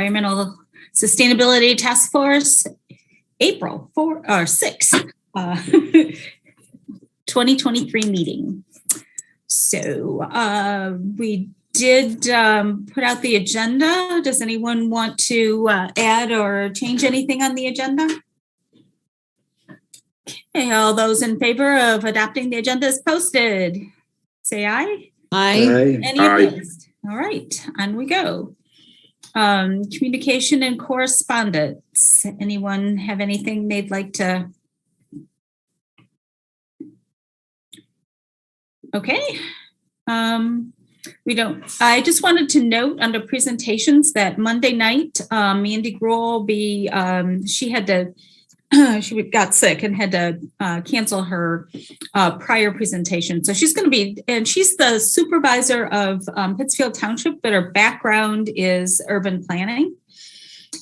Environmental Sustainability Task Force, April 6th, 2023 meeting. So we did put out the agenda. Does anyone want to add or change anything on the agenda? Okay, all those in favor of adopting the agenda as posted, say aye. Aye. Any opposed? All right, on we go. Communication and correspondence. Anyone have anything they'd like to? Okay. We don't. I just wanted to note under presentations that Monday night, Mandy Gruel will be. She had to. She got sick and had to cancel her prior presentation. So she's going to be, and she's the supervisor of Pittsfield Township, but her background is urban planning.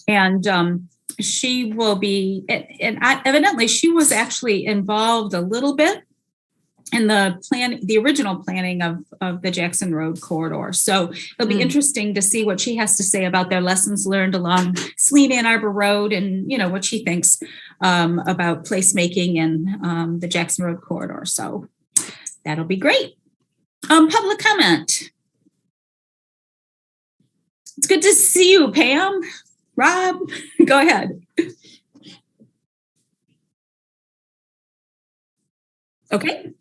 And she will be, and evidently she was actually involved a little bit in the original planning of the Jackson Road corridor. So it'll be interesting to see what she has to say about their lessons learned along Saline Ann Arbor Road and, what she thinks about placemaking and the Jackson Road corridor. So that'll be great. Public comment. It's good to see you, Pam. Rob, go ahead. Okay.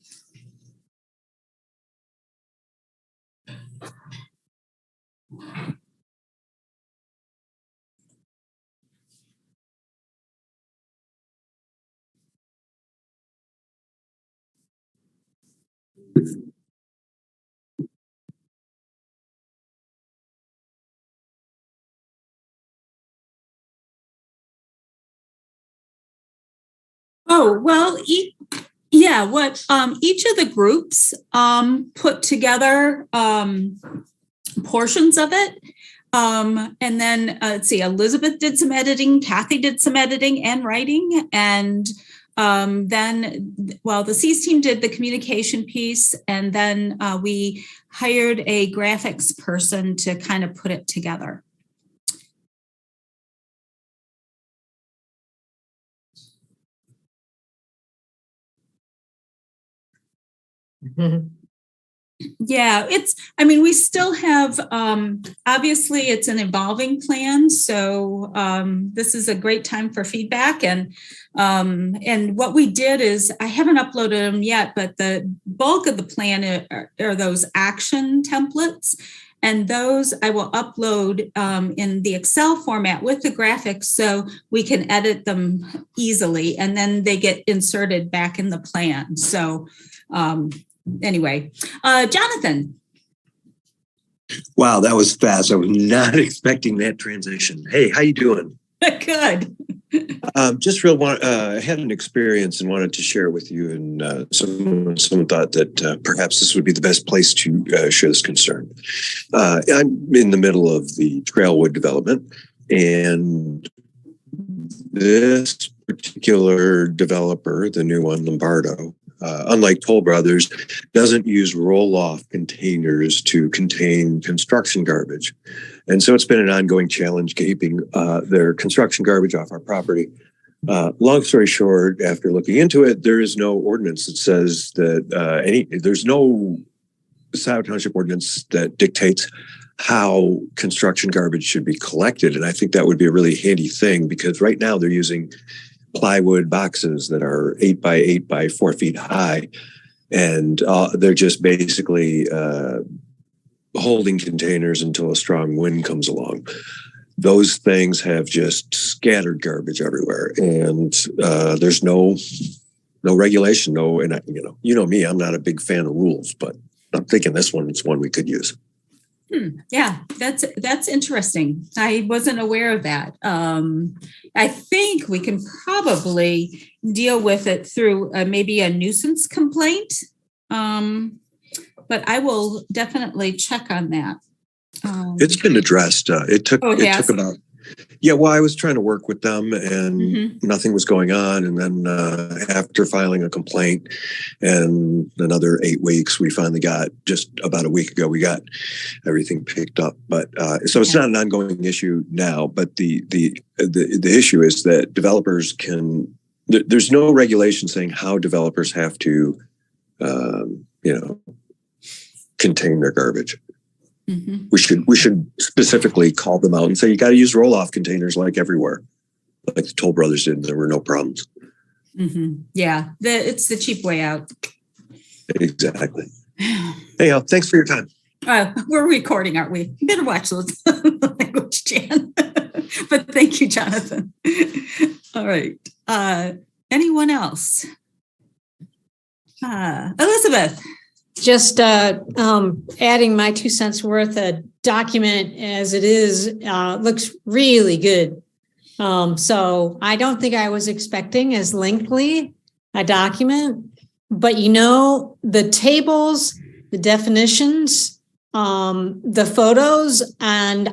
Oh, well, what each of the groups put together portions of it. And then let's see, Elizabeth did some editing, Kathy did some editing and writing. And then, the C's team did the communication piece. And then we hired a graphics person to kind of put it together. Mm-hmm. Yeah, we still have, obviously it's an evolving plan. So this is a great time for feedback. And what we did is, I haven't uploaded them yet, but the bulk of the plan are those action templates. And those I will upload in the Excel format with the graphics so we can edit them easily. And then they get inserted back in the plan. So anyway, Jonathan. Wow, that was fast. I was not expecting that transition. Hey, how you doing? Good. I had an experience and wanted to share with you. And someone thought that perhaps this would be the best place to share this concern. I'm in the middle of the Trailwood development, and this particular developer, the new one, Lombardo, unlike Toll Brothers, doesn't use roll-off containers to contain construction garbage. And so it's been an ongoing challenge keeping their construction garbage off our property. Long story short, after looking into it, there is no ordinance that says that there's no Scio Township ordinance that dictates how construction garbage should be collected. And I think that would be a really handy thing, because right now they're using plywood boxes that are 8 by 8 by 4 feet high. And they're just basically holding containers until a strong wind comes along. Those things have just scattered garbage everywhere. And there's no regulation, and you know me, I'm not a big fan of rules, but I'm thinking this one is one we could use. Yeah, that's interesting. I wasn't aware of that. I think we can probably deal with it through maybe a nuisance complaint, but I will definitely check on that. It's been addressed. It took about Yeah, well, I was trying to work with them and Mhm. nothing was going on. And then after filing a complaint and another 8 weeks, we finally got, just about a week ago, we got everything picked up. But so it's Yeah. not an ongoing issue now, but the issue is that developers there's no regulation saying how developers have to, you know, contain their garbage. Mhm. We should specifically call them out and say you got to use roll-off containers like everywhere, like the Toll Brothers did. And there were no problems. Mhm. Yeah, it's the cheap way out. Exactly. Anyhow, thanks for your time. We're recording, aren't we? You better watch those language, Jan. But thank you, Jonathan. All right. Anyone else? Elizabeth. Just adding my 2 cents worth. A document as it is looks really good. So I don't think I was expecting as lengthy a document, but the tables, the definitions, the photos, and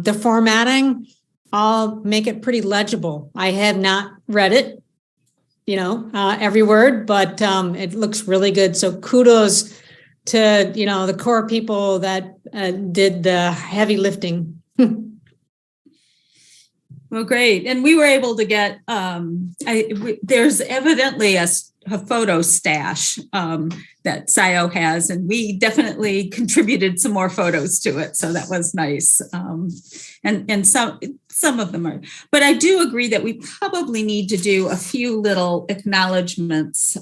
the formatting all make it pretty legible. I have not read it, every word, but it looks really good. So kudos to, the core people that did the heavy lifting. Well, great. And we were able to get, there's evidently a photo stash that Scio has, and we definitely contributed some more photos to it. So that was nice. And some of them are, but I do agree that we probably need to do a few little acknowledgements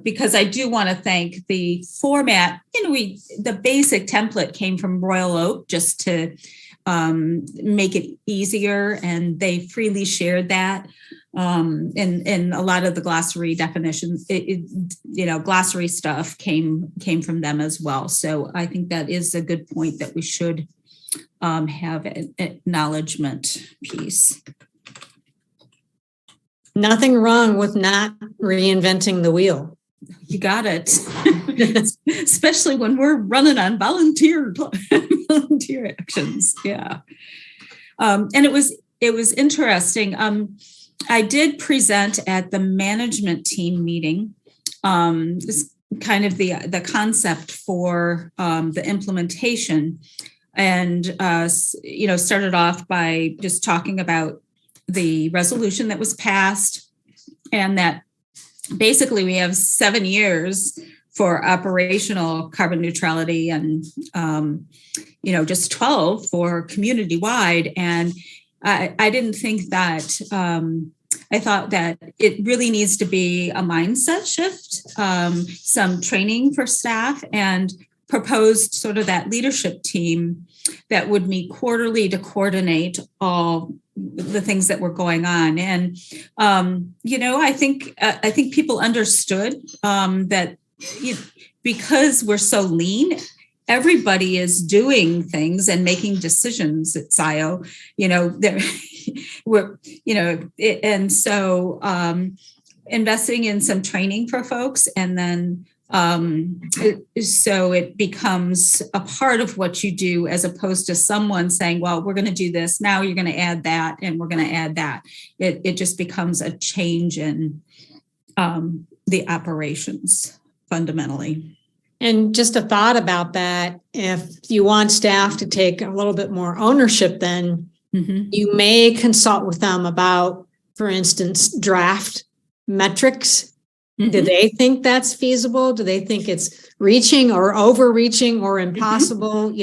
because I do want to thank the format. The basic template came from Royal Oak just to make it easier, and they freely shared that. And a lot of the glossary definitions, glossary stuff came from them as well. So I think that is a good point that we should have an acknowledgement piece. Nothing wrong with not reinventing the wheel. You got it. Especially when we're running on volunteer actions. Yeah. And it was interesting. I did present at the management team meeting, this kind of the concept for the implementation, and started off by just talking about the resolution that was passed, and that basically we have 7 years for operational carbon neutrality, and just 12 for community wide. And I didn't think that, I thought that it really needs to be a mindset shift, some training for staff, and proposed sort of that leadership team that would meet quarterly to coordinate all the things that were going on. And, I think people understood that because we're so lean, everybody is doing things and making decisions at Scio, and so investing in some training for folks, and then so it becomes a part of what you do, as opposed to someone saying, well, we're going to do this, now you're going to add that, and we're going to add that. It just becomes a change in the operations fundamentally. And just a thought about that, if you want staff to take a little bit more ownership, then you may consult with them about, for instance, draft metrics. Do they think that's feasible? Do they think it's reaching or overreaching or impossible?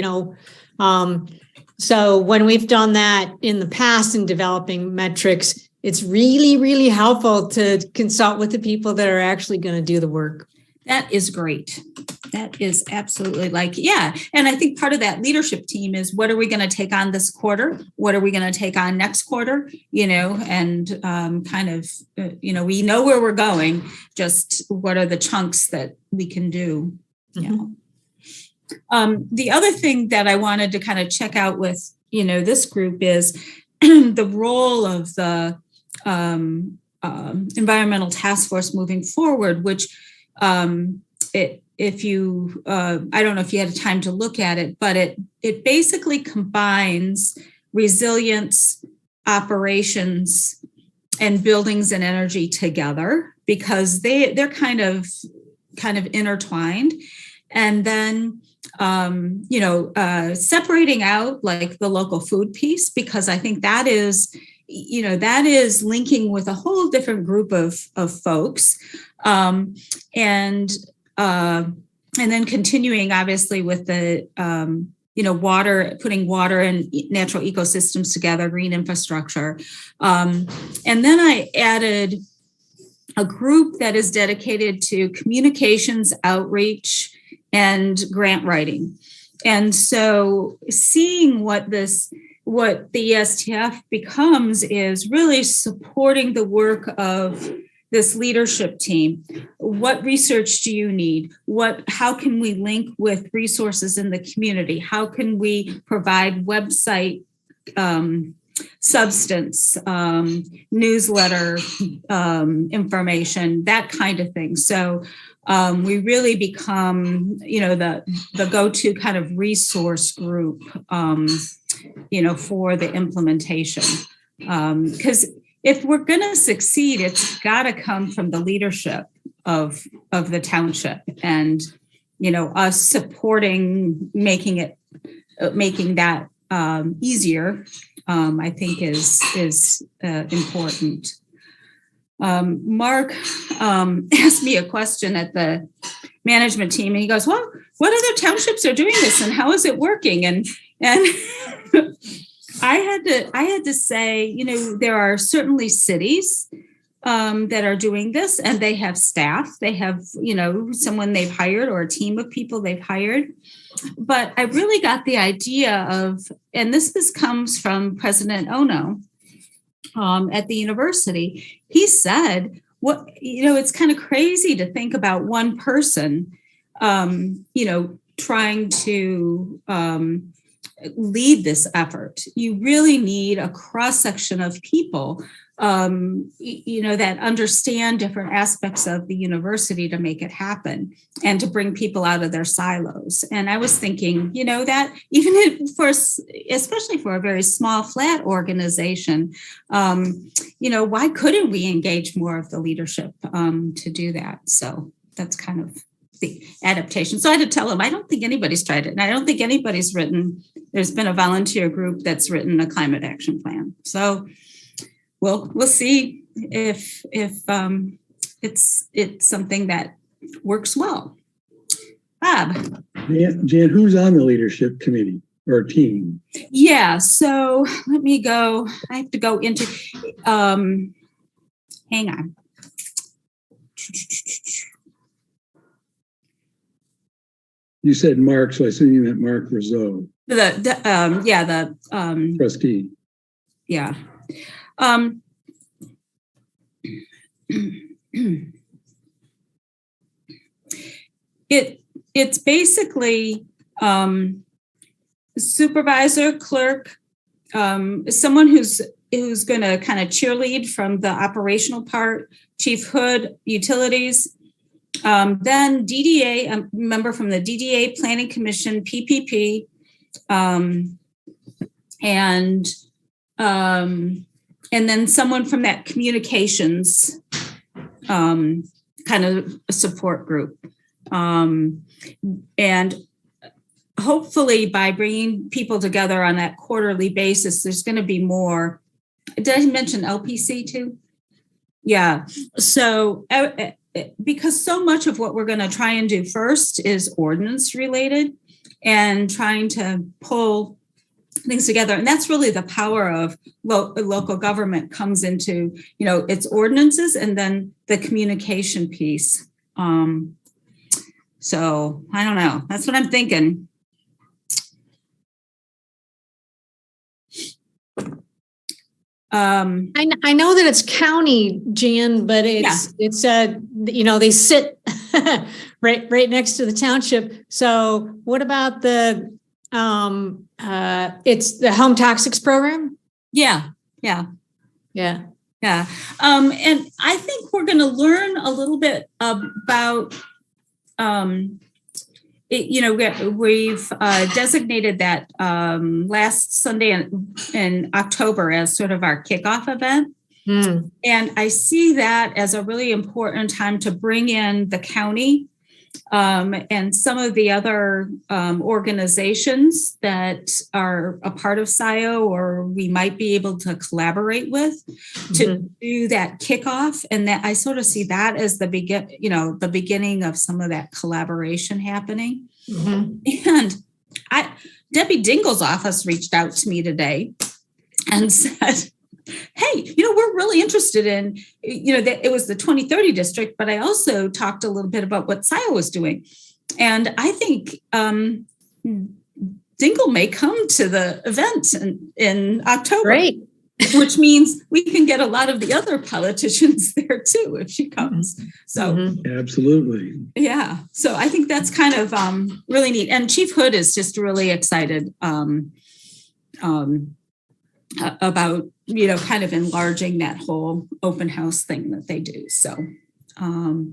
So when we've done that in the past in developing metrics, it's really, really helpful to consult with the people that are actually going to do the work. That is great. That is absolutely yeah. And I think part of that leadership team is, what are we going to take on this quarter? What are we going to take on next quarter? And we know where we're going, just what are the chunks that we can do? The other thing that I wanted to kind of check out with, this group is the role of the environmental task force moving forward, which if you, I don't know if you had time to look at it, but it basically combines resilience, operations, and buildings and energy together, because they're kind of intertwined. And then separating out like the local food piece, because I think that is linking with a whole different group of folks, and then continuing obviously with the water, putting water and natural ecosystems together, green infrastructure, and then I added a group that is dedicated to communications, outreach, and grant writing. And so seeing what the ESTF becomes is really supporting the work of this leadership team. What research do you need? How can we link with resources in the community? How can we provide website substance, newsletter information, that kind of thing. So we really become, the go-to kind of resource group, for the implementation. Because if we're going to succeed, it's got to come from the leadership of the township, and us supporting making that easier. I think is important. Mark asked me a question at the management team, and he goes, "Well, what other townships are doing this, and how is it working?" And I had to say, there are certainly cities that are doing this, and they have staff. They have, someone they've hired or a team of people they've hired. But I really got the idea of, and this comes from President Ono at the university. He said, it's kind of crazy to think about one person, trying to lead this effort. You really need a cross-section of people, that understand different aspects of the university to make it happen and to bring people out of their silos. And I was thinking, that even especially for a very small, flat organization, why couldn't we engage more of the leadership to do that? So that's kind of the adaptation. So I had to tell him, I don't think anybody's tried it. And I don't think anybody's there's been a volunteer group that's written a climate action plan. So we'll see if it's something that works well. Bob. Jan, who's on the leadership committee or team? Yeah, so let me go. I have to go into, hang on. You said Mark, so I assume you meant Mark Rizzo. The Trustee. Yeah. It's basically supervisor, clerk, someone who's going to kind of cheerlead from the operational part, Chief Hood, utilities, then DDA, a member from the DDA Planning Commission, PPP, and then someone from that communications kind of support group. And hopefully by bringing people together on that quarterly basis, there's going to be more. Did I mention LPC too? Yeah. So because so much of what we're going to try and do first is ordinance related and trying to pull things together. And that's really the power of local government comes into, its ordinances and then the communication piece. So I don't know. That's what I'm thinking. I know that it's county, Jan, but it's they sit right next to the township. So what about the it's the home toxics program? Yeah. And I think we're going to learn a little bit about we've designated that last Sunday in October as sort of our kickoff event. And I see that as a really important time to bring in the county and some of the other organizations that are a part of Scio or we might be able to collaborate with to do that kickoff. And that I sort of see that as the beginning of some of that collaboration happening. And Debbie Dingle's office reached out to me today and said, hey, we're really interested in, that it was the 2030 district, but I also talked a little bit about what Scio was doing. And I think Dingle may come to the event in October. Great. Which means we can get a lot of the other politicians there too, if she comes. So absolutely. Yeah. So I think that's kind of really neat. And Chief Hood is just really excited about, kind of enlarging that whole open house thing that they do. So, all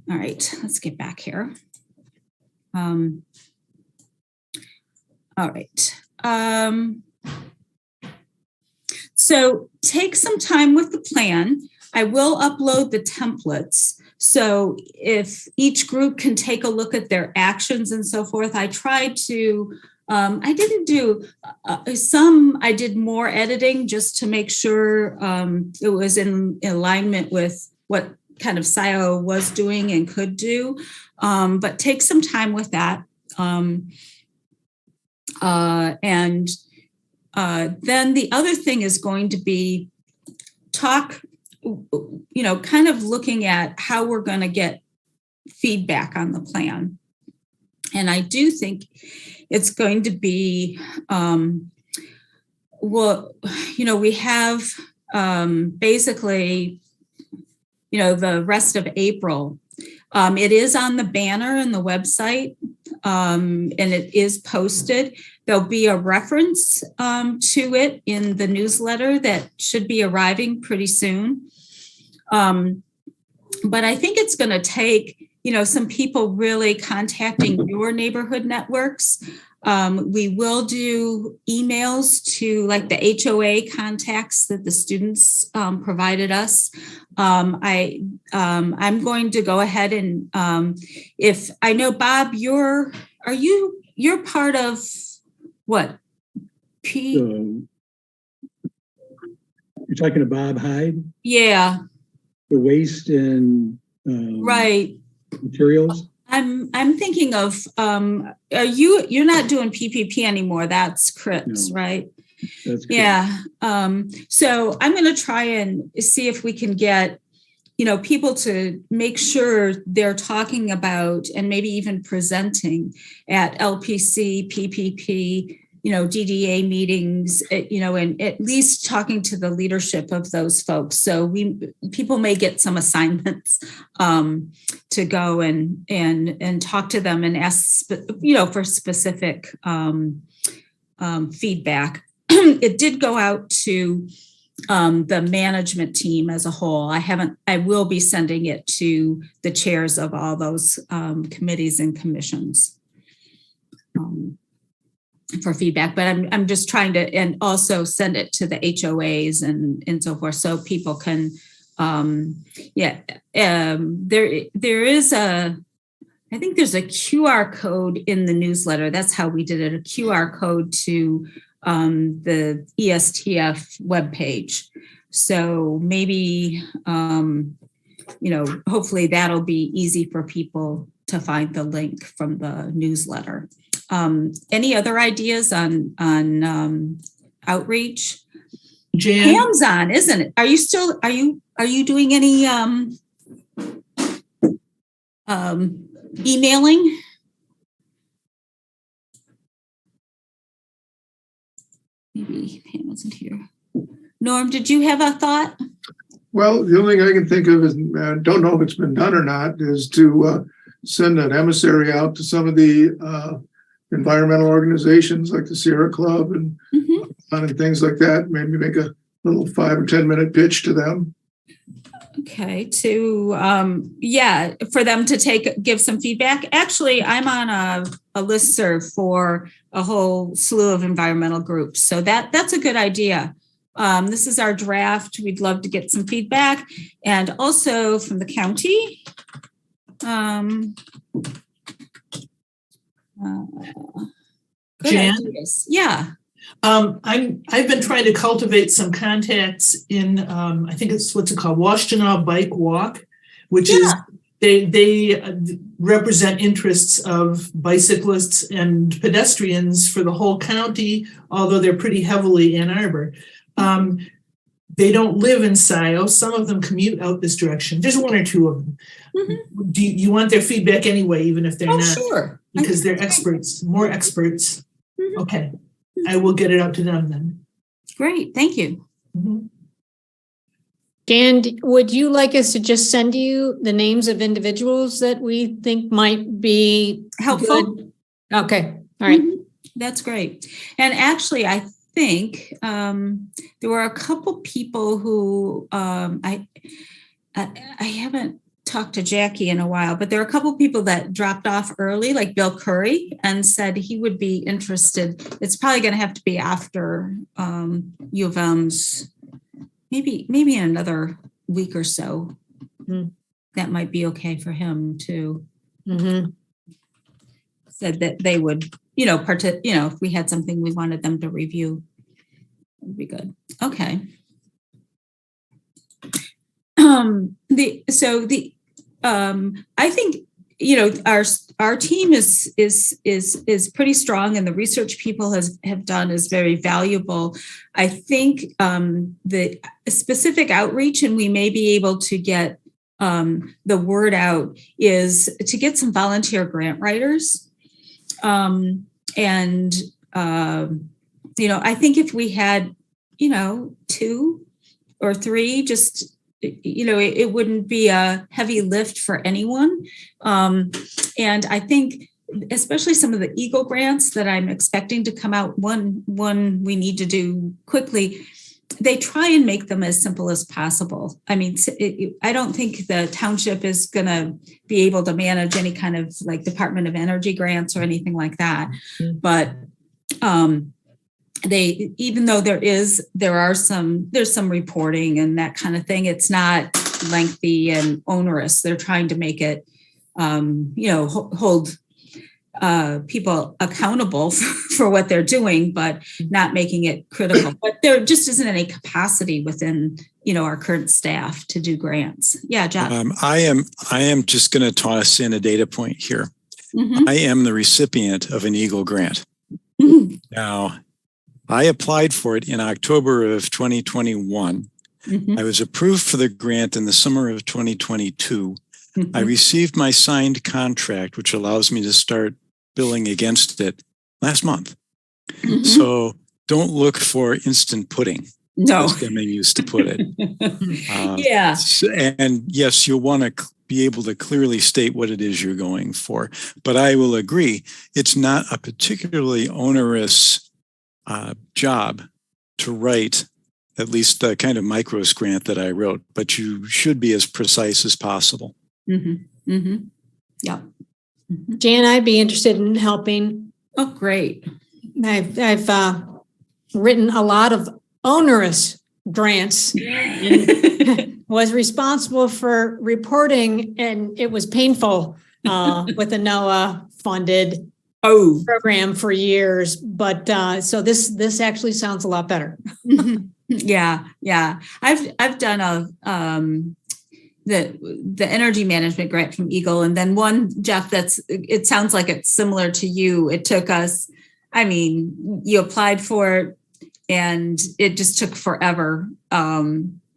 right, let's get back here. All right. So take some time with the plan. I will upload the templates. So if each group can take a look at their actions and so forth, I tried to I didn't do some, I did more editing just to make sure it was in alignment with what kind of Scio was doing and could do, but take some time with that. And then the other thing is going to be talk, kind of looking at how we're going to get feedback on the plan. And I do think it's going to be, we have basically, the rest of April. It is on the banner and the website, and it is posted. There'll be a reference to it in the newsletter that should be arriving pretty soon. But I think it's going to take some people really contacting your neighborhood networks. We will do emails to like the HOA contacts that the students provided us. I'm going to go ahead and if I know, Bob, you're part of what? You're talking to Bob Hyde? Yeah. The waste and right. Materials. I'm thinking of you're not doing PPP anymore. That's Chris, no, right? That's yeah. So I'm going to try and see if we can get people to make sure they're talking about and maybe even presenting at LPC, PPP, DDA meetings, and at least talking to the leadership of those folks. So people may get some assignments to go and talk to them and ask, for specific feedback. It did go out to the management team as a whole. I will be sending it to the chairs of all those committees and commissions. For feedback, but I'm just trying to, and also send it to the HOAs and so forth, so people can, there is I think there's a QR code in the newsletter. That's how we did it, a QR code to the ESTF webpage. So maybe, hopefully that'll be easy for people to find the link from the newsletter. Any other ideas on outreach? Jan? Hands-on, isn't it? Are you doing any emailing? Maybe Pam wasn't here. Norm, did you have a thought? Well, the only thing I can think of is, don't know if it's been done or not, is to send an emissary out to some of the environmental organizations like the Sierra Club and things like that. Maybe make a little 5 or 10 minute pitch to them. Okay, for them to give some feedback. Actually, I'm on a listserv for a whole slew of environmental groups. So that's a good idea. This is our draft. We'd love to get some feedback, and also from the county. Good Jan? ideas. Yeah. I've been trying to cultivate some contacts in I think it's what's it called, Washtenaw Bike Walk, which is they represent interests of bicyclists and pedestrians for the whole county, although they're pretty heavily Ann Arbor. They don't live in Scio. Some of them commute out this direction. There's one or two of them. Mm-hmm. Do you want their feedback anyway, even if they're not? Sure. Because they're experts, more experts. Mm-hmm. Okay. I will get it out to them then. Great. Thank you. Mm-hmm. Dan, would you like us to just send you the names of individuals that we think might be helpful? Good? Okay. All right. Mm-hmm. That's great. And actually, I think there were a couple people who I haven't talked to Jackie in a while, but there are a couple people that dropped off early, like Bill Curry, and said he would be interested. It's probably going to have to be after U of M's, maybe in another week or so. Mm-hmm. That might be okay for him too. Mm-hmm. Said that they would, if we had something we wanted them to review, it would be good. Okay. I think our team is pretty strong, and the research people have done is very valuable. I think the specific outreach, and we may be able to get the word out, is to get some volunteer grant writers. I think if we had 2 or 3, just it wouldn't be a heavy lift for anyone. And I think especially some of the Eagle grants that I'm expecting to come out, one we need to do quickly, they try and make them as simple as possible. I mean, I don't think the township is going to be able to manage any kind of like Department of Energy grants or anything like that. Mm-hmm. But even though there's some reporting and that kind of thing, it's not lengthy and onerous. They're trying to make it, hold people accountable for what they're doing, but not making it critical. But there just isn't any capacity within, our current staff to do grants. Yeah, John. I am just going to toss in a data point here. Mm-hmm. I am the recipient of an Eagle grant. Mm-hmm. Now, I applied for it in October of 2021. Mm-hmm. I was approved for the grant in the summer of 2022. Mm-hmm. I received my signed contract, which allows me to start billing against it last month. Mm-hmm. So don't look for instant pudding. No. As Demi used to put it. Yeah. And yes, you'll want to be able to clearly state what it is you're going for. But I will agree, it's not a particularly onerous job to write, at least the kind of micros grant that I wrote, but you should be as precise as possible. Mm-hmm. Mm-hmm. Yeah. Mm-hmm. Jan, I'd be interested in helping. Oh, great. I've written a lot of onerous grants. Was responsible for reporting, and it was painful with the NOAA funded program for years, but so this actually sounds a lot better. Yeah. I've done the energy management grant from Eagle, and then one, Jeff, it sounds like it's similar to you. It took us, you applied for it and it just took forever.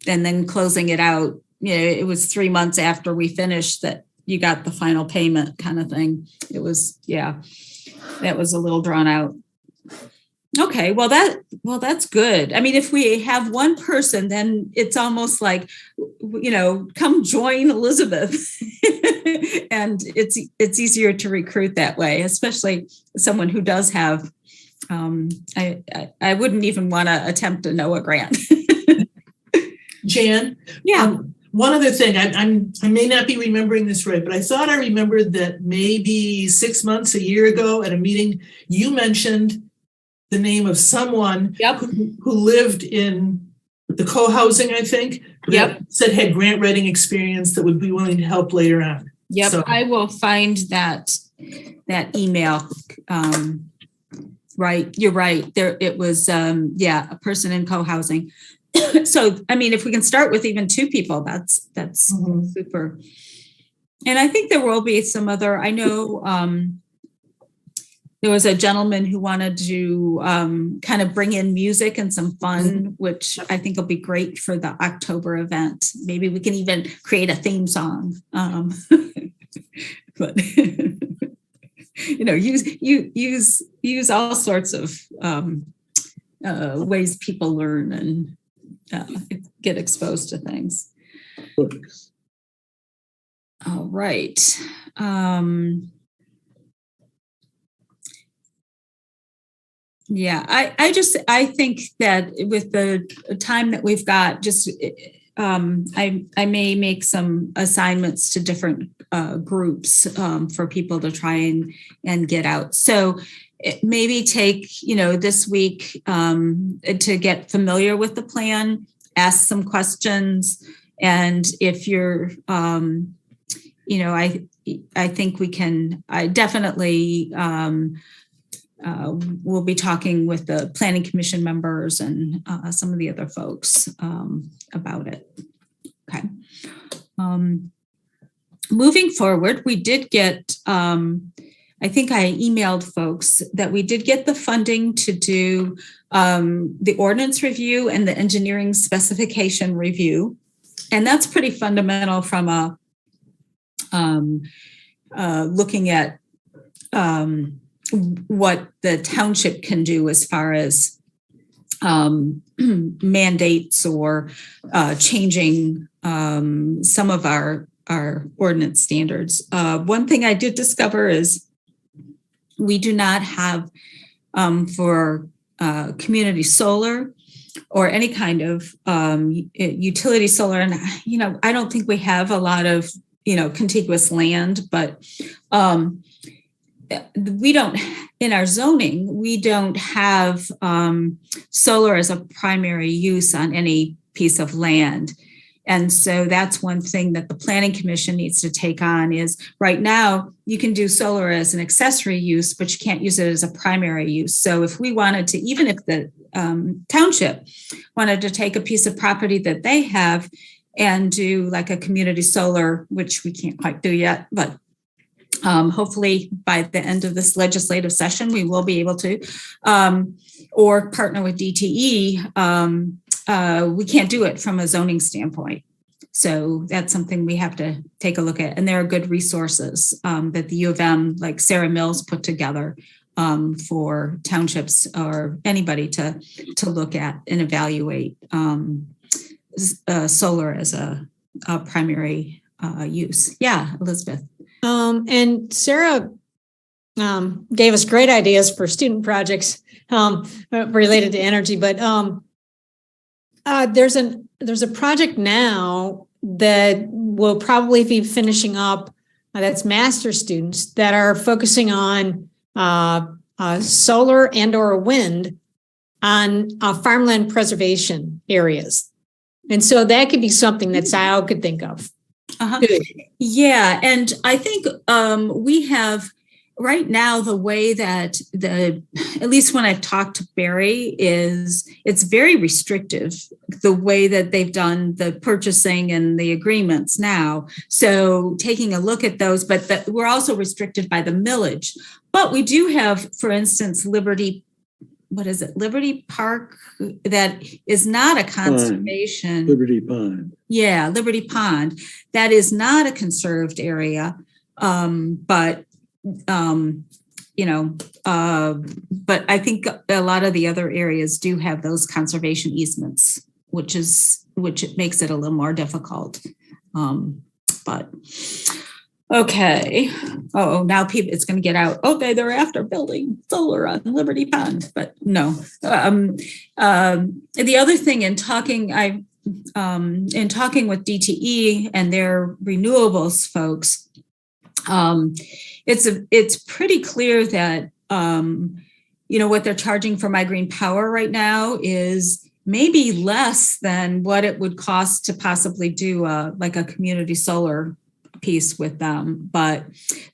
And then closing it out, it was 3 months after we finished that you got the final payment kind of thing. It was, that was a little drawn out. Okay, well that's good. If we have one person, then it's almost like, come join Elizabeth, and it's easier to recruit that way, especially someone who does have. I wouldn't even want to attempt a NOAA grant. Jan? Yeah. One other thing, I may not be remembering this right, but I thought I remembered that maybe 6 months, a year ago at a meeting, you mentioned the name of someone Yep. who lived in the co-housing, I think. Yep. That said had grant writing experience that would be willing to help later on. Yep. So- I will find that email. Right. You're right. There, it was, a person in co-housing. So, I mean, if we can start with even 2 people, that's Mhm. super. And I think there will be some other, I know, there was a gentleman who wanted to kind of bring in music and some fun, which I think will be great for the October event. Maybe we can even create a theme song. But use all sorts of ways people learn and get exposed to things. Books. All right. Yeah, I think that with the time that we've got, just I may make some assignments to different groups for people to try and get out. So maybe take, this week to get familiar with the plan, ask some questions. And if you're, I think we can, I definitely we'll be talking with the planning commission members and some of the other folks about it. Okay. Moving forward, we did get, I think I emailed folks that we did get the funding to do the ordinance review and the engineering specification review. And that's pretty fundamental from looking at what the township can do as far as mandates or changing some of our ordinance standards. One thing I did discover is we do not have for community solar or any kind of utility solar. And, I don't think we have a lot of, contiguous land, but we don't, in our zoning, we don't have solar as a primary use on any piece of land. And so that's one thing that the Planning Commission needs to take on is right now you can do solar as an accessory use, but you can't use it as a primary use. So if we wanted to, even if the township wanted to take a piece of property that they have and do like a community solar, which we can't quite do yet, but hopefully by the end of this legislative session, we will be able to, or partner with DTE. We can't do it from a zoning standpoint. So that's something we have to take a look at. And there are good resources that the U of M, like Sarah Mills, put together for townships or anybody to look at and evaluate solar as a primary use. Yeah, Elizabeth. And Sarah gave us great ideas for student projects related to energy, but there's a project now that will probably be finishing up. That's master's students that are focusing on solar and or wind on farmland preservation areas. And so that could be something that Scio could think of. Uh-huh. Yeah. And I think we have right now the way that at least when I've talked to Barry, is it's very restrictive, the way that they've done the purchasing and the agreements now. So taking a look at those, but we're also restricted by the millage. But we do have, for instance, Liberty Park, that is not a conservation. Liberty Pond. Yeah, Liberty Pond. That is not a conserved area, but I think a lot of the other areas do have those conservation easements, which it makes it a little more difficult. But okay. Oh, now it's going to get out. Okay, they're after building solar on Liberty Pond, but no. The other thing in talking, I in talking with DTE and their renewables folks, it's pretty clear that what they're charging for My Green Power right now is maybe less than what it would cost to possibly do like a community solar piece with them. But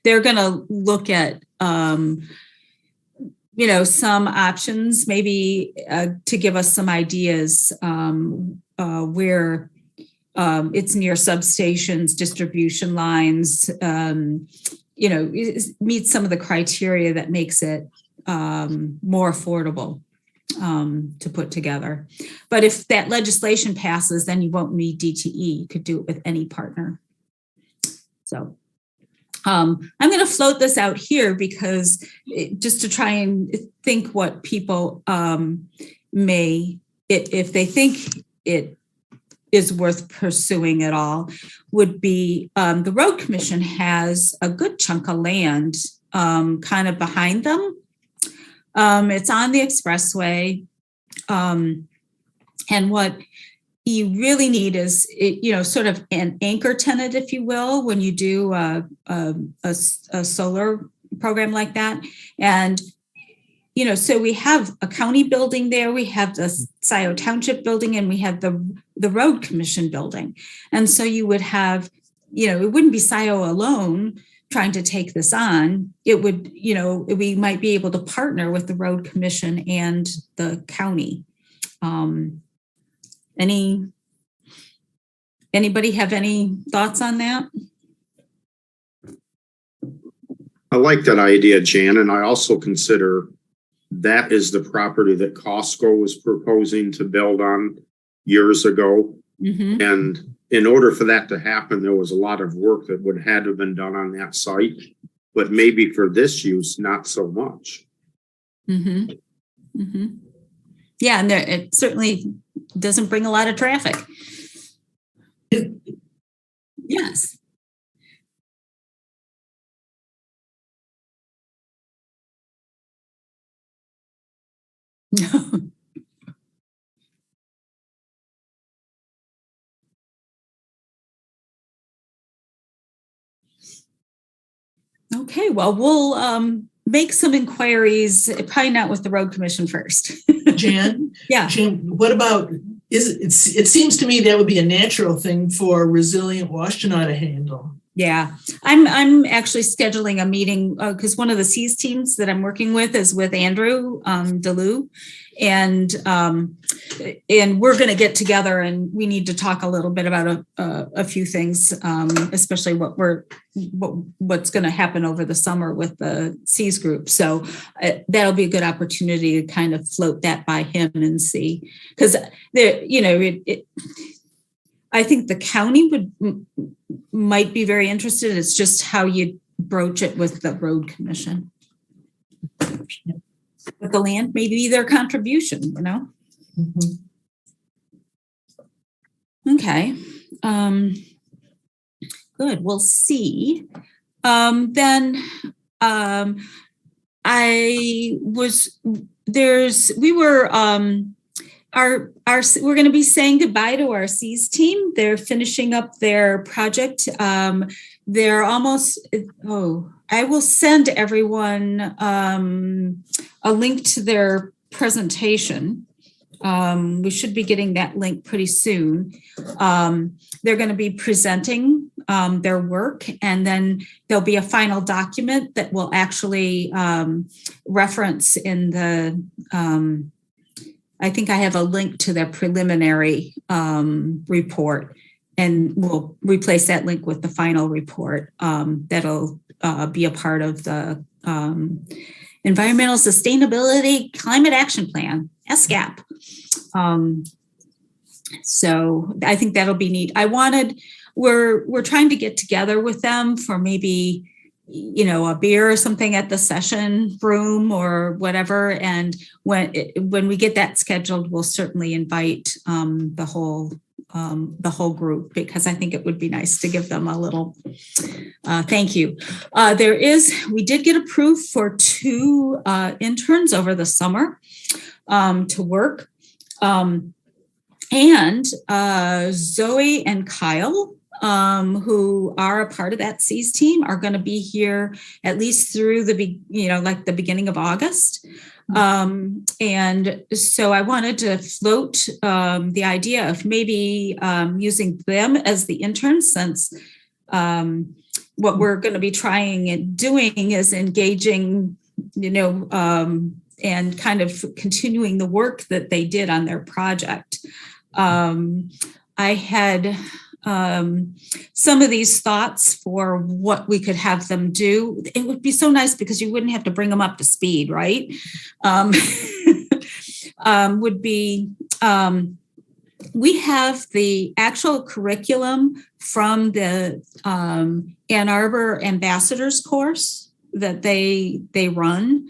they're going to look at some options, maybe to give us some ideas where it's near substations, distribution lines, meets some of the criteria that makes it more affordable to put together. But if that legislation passes, then you won't need DTE. You could do it with any partner. So I'm going to float this out here because just to try and think what people if they think it is worth pursuing at all, would be the Road Commission has a good chunk of land kind of behind them. It's on the expressway. And what you really need is, sort of an anchor tenant, if you will, when you do a solar program like that. And, so we have a county building there, we have the Scio Township building, and we have the Road Commission building. And so you would have, it wouldn't be Scio alone trying to take this on. It would, we might be able to partner with the Road Commission and the county. Anybody have any thoughts on that? I like that idea, Jan, and I also consider that is the property that Costco was proposing to build on years ago. Mm-hmm. And in order for that to happen, there was a lot of work that would had to have been done on that site, but maybe for this use, not so much. Mm-hmm. Mm-hmm. Yeah, and it certainly doesn't bring a lot of traffic. Yes. Okay, well, we'll make some inquiries, probably not with the Road Commission first. Jan? Yeah. Jan, what about, it seems to me that would be a natural thing for Resilient Washtenaw to handle. Yeah, I'm actually scheduling a meeting because one of the Cs teams that I'm working with is with Andrew DeLue, and we're going to get together and we need to talk a little bit about a few things, especially what's going to happen over the summer with the Cs group. So that'll be a good opportunity to kind of float that by him and see, because I think the county might be very interested. It's just how you broach it with the Road Commission. But the land may be their contribution, Mm-hmm. Okay. Good. We'll see. Then we're going to be saying goodbye to our Cs team. They're finishing up their project. They're almost, I will send everyone a link to their presentation. We should be getting that link pretty soon. They're going to be presenting their work, and then there'll be a final document that will actually reference in the I think I have a link to their preliminary report, and we'll replace that link with the final report. That'll be a part of the Environmental Sustainability Climate Action Plan, SCAP. So I think that'll be neat. We're trying to get together with them for maybe a beer or something at the session room or whatever. And when we get that scheduled, we'll certainly invite the whole group, because I think it would be nice to give them a little thank you. We did get approved for 2 interns over the summer to work. And Zoe and Kyle, who are a part of that Seas team, are going to be here at least through the beginning of August. And so I wanted to float the idea of maybe using them as the interns, since what we're going to be trying and doing is engaging, and kind of continuing the work that they did on their project. I had some of these thoughts for what we could have them do. It would be so nice because you wouldn't have to bring them up to speed, right? Would be, we have the actual curriculum from the Ann Arbor Ambassadors course that they run.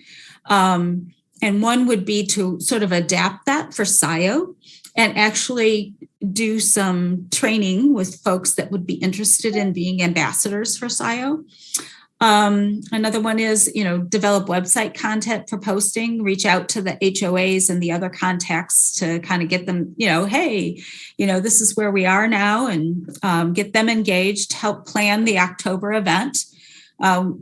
And one would be to sort of adapt that for Scio and actually do some training with folks that would be interested in being ambassadors for Scio. Another one is, develop website content for posting, reach out to the HOAs and the other contacts to kind of get them, hey, this is where we are now, and get them engaged, help plan the October event.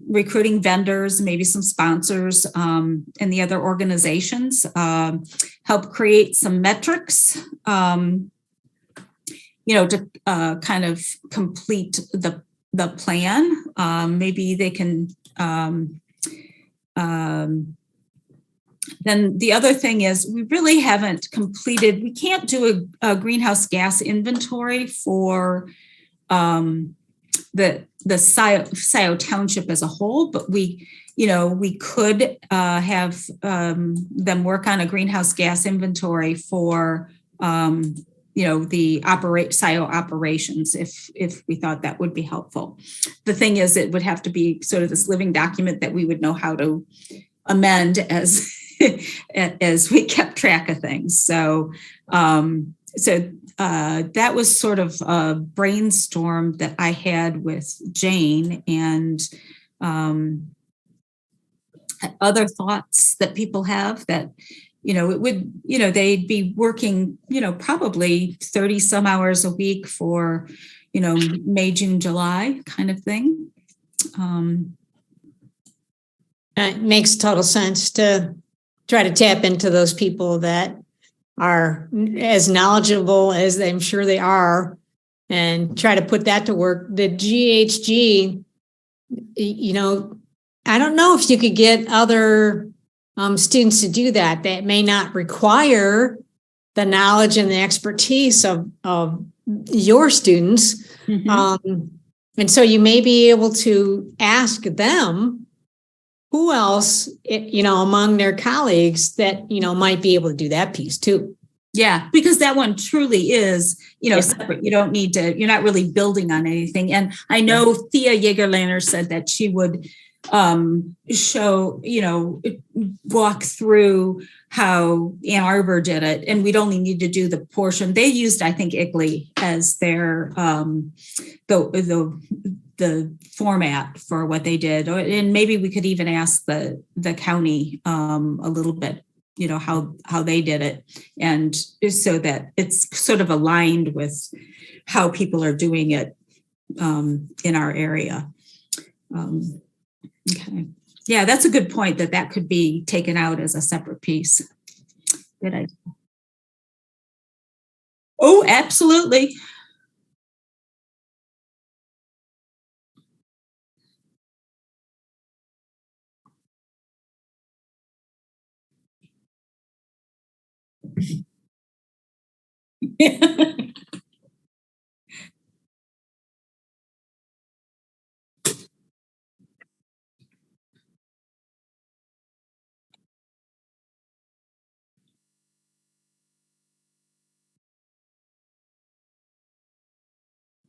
Recruiting vendors, maybe some sponsors, and the other organizations, help create some metrics, to kind of complete the plan. Maybe they can, then the other thing is we really haven't completed, we can't do a greenhouse gas inventory for the Scio Township as a whole, but we could have them work on a greenhouse gas inventory for the Scio operations, if we thought that would be helpful. The thing is, it would have to be sort of this living document that we would know how to amend as as we kept track of things. So that was sort of a brainstorm that I had with Jane, and other thoughts that people have that, it would, they'd be working, probably 30 some hours a week for, May, June, July kind of thing. It makes total sense to try to tap into those people that are as knowledgeable as I'm sure they are, and try to put that to work. The GHG, I don't know if you could get other students to do that. That may not require the knowledge and the expertise of your students. Mm-hmm. And so you may be able to ask them who else, among their colleagues that, might be able to do that piece too. Yeah, because that one truly is, separate. You don't need to, you're not really building on anything. And I know Thea Jägerlander said that she would show, walk through how Ann Arbor did it, and we'd only need to do the portion. They used, I think, ICLEI as their, the format for what they did. And maybe we could even ask the county a little bit, how they did it, and so that it's sort of aligned with how people are doing it in our area. Okay. Yeah, that's a good point, that could be taken out as a separate piece. Good idea. Oh, absolutely.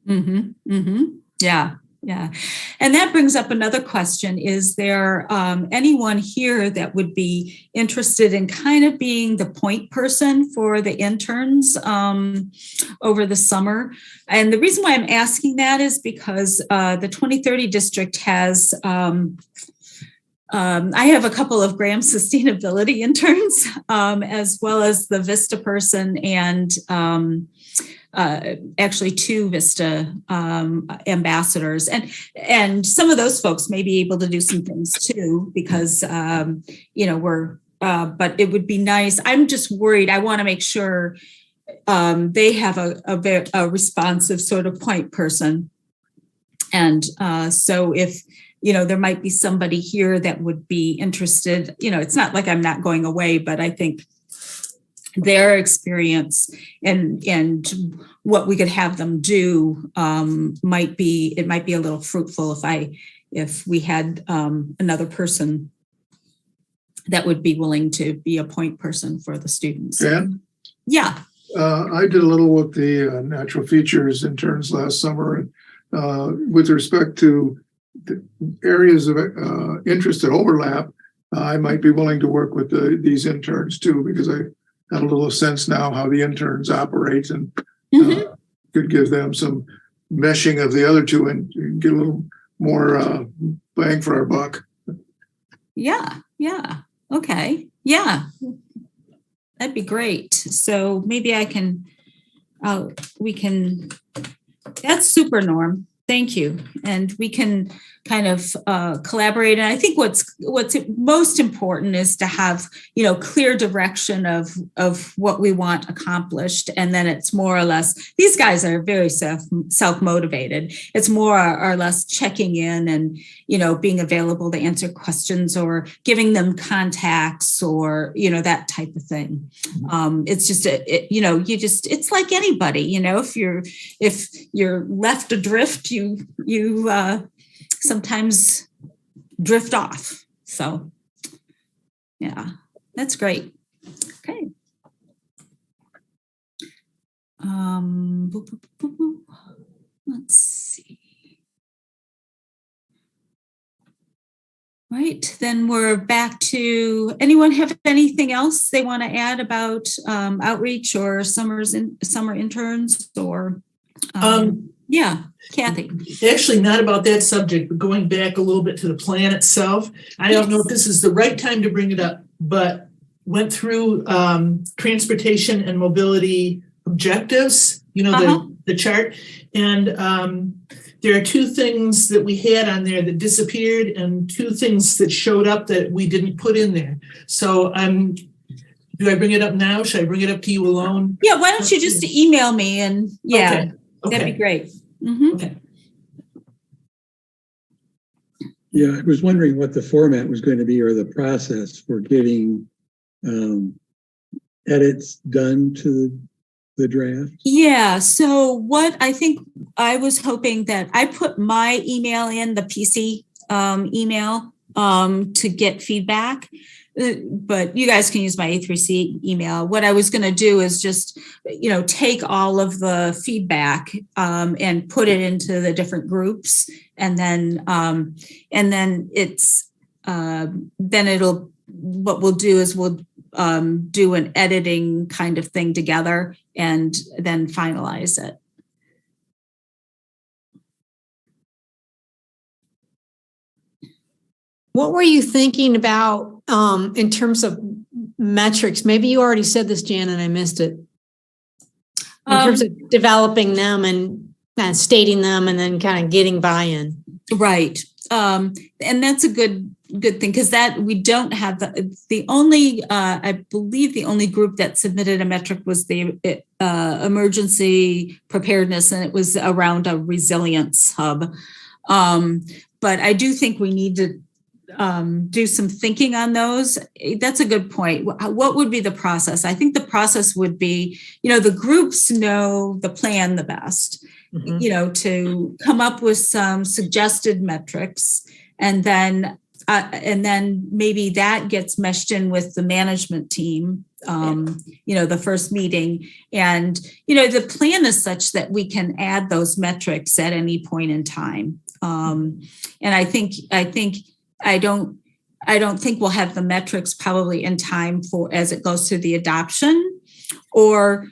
Mm-hmm. Mm-hmm. Yeah. Yeah. And that brings up another question. Is there anyone here that would be interested in kind of being the point person for the interns over the summer? And the reason why I'm asking that is because the 2030 district has I have a couple of Graham sustainability interns, as well as the Vista person and actually 2 Vista ambassadors. And some of those folks may be able to do some things too, because, but it would be nice. I'm just worried. I want to make sure they have a responsive sort of point person. And so if, there might be somebody here that would be interested, it's not like I'm not going away, but I think their experience and what we could have them do might be a little fruitful if we had another person that would be willing to be a point person for the students. Jan? Yeah. I did a little with the natural features interns last summer, with respect to the areas of interest that overlap. I might be willing to work with these interns too, because I have a little sense now how the interns operate, and could give them some meshing of the other two and get a little more bang for our buck. Yeah. Okay. Yeah. That'd be great. So maybe we can, that's super, Norm. Thank you. And we can kind of collaborate. And I think what's most important is to have, clear direction of what we want accomplished. And then it's more or less, these guys are very self-motivated. It's more or less checking in and, being available to answer questions or giving them contacts or, that type of thing. It's just, it's like anybody, if you're left adrift, you sometimes drift off. So yeah, that's great. Okay. Let's see. Right, then we're back to, anyone have anything else they want to add about outreach or summer interns or? Yeah, Kathy. Actually, not about that subject, but going back a little bit to the plan itself. I don't know if this is the right time to bring it up, but went through transportation and mobility objectives, the chart. And there are 2 things that we had on there that disappeared and 2 things that showed up that we didn't put in there. So do I bring it up now? Should I bring it up to you alone? Yeah, why don't you just email me and Okay. That'd be great. Mm-hmm. Okay. Yeah, I was wondering what the format was going to be or the process for getting edits done to the draft. Yeah, so what I think I was hoping that I put my email in, the PC email to get feedback. But you guys can use my A3C email. What I was going to do is just, take all of the feedback and put it into the different groups, and then what we'll do is we'll do an editing kind of thing together and then finalize it. What were you thinking about in terms of metrics? Maybe you already said this, Jan, and I missed it. In terms of developing them and stating them and then kind of getting buy-in. Right. And that's a good thing, because that we don't have the only, I believe the only group that submitted a metric was the emergency preparedness, and it was around a resilience hub. But I do think we need to do some thinking on those. That's a good point. What would be the process? I think the process would be, the groups know the plan the best, to come up with some suggested metrics, and then maybe that gets meshed in with the management team, the first meeting. And, the plan is such that we can add those metrics at any point in time. And I don't think we'll have the metrics probably in time for as it goes through the adoption, or